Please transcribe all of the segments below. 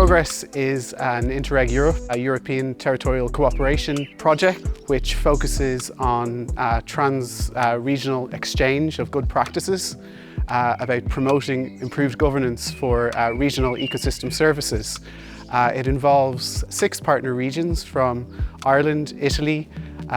Progress is an Interreg Europe, a European territorial cooperation project which focuses on trans-regional exchange of good practices about promoting improved governance for regional ecosystem services. It involves 6 partner regions from Ireland, Italy,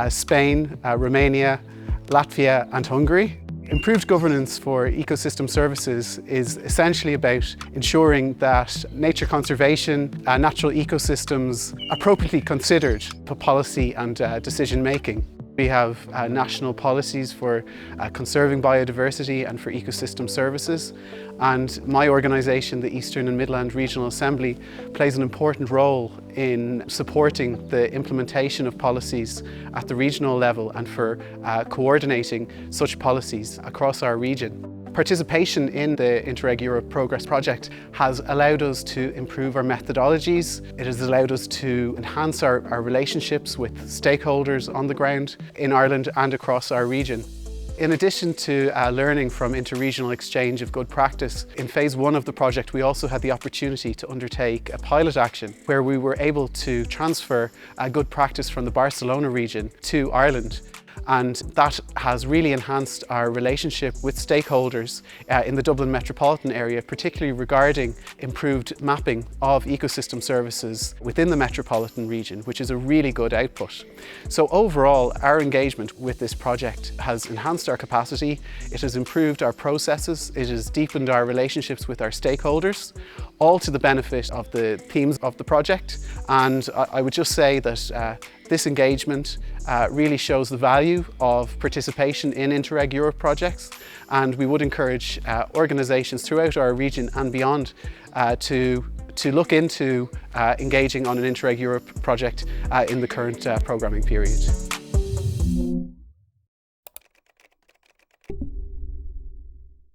Spain, Romania, Latvia and Hungary. Improved governance for ecosystem services is essentially about ensuring that nature conservation, natural ecosystems appropriately considered for policy and decision making. We have national policies for conserving biodiversity and for ecosystem services, and my organisation, the Eastern and Midland Regional Assembly, plays an important role in supporting the implementation of policies at the regional level and for coordinating such policies across our region. Participation in the Interreg Europe Progress project has allowed us to improve our methodologies. It has allowed us to enhance our relationships with stakeholders on the ground in Ireland and across our region. In addition to learning from interregional exchange of good practice, in phase 1 of the project we also had the opportunity to undertake a pilot action where we were able to transfer good practice from the Barcelona region to Ireland. And that has really enhanced our relationship with stakeholders in the Dublin metropolitan area, particularly regarding improved mapping of ecosystem services within the metropolitan region, which is a really good output. So overall, our engagement with this project has enhanced our capacity, it has improved our processes, it has deepened our relationships with our stakeholders, all to the benefit of the themes of the project. And I would just say that this engagement really shows the value of participation in Interreg Europe projects, and we would encourage organisations throughout our region and beyond to look into engaging on an Interreg Europe project in the current programming period.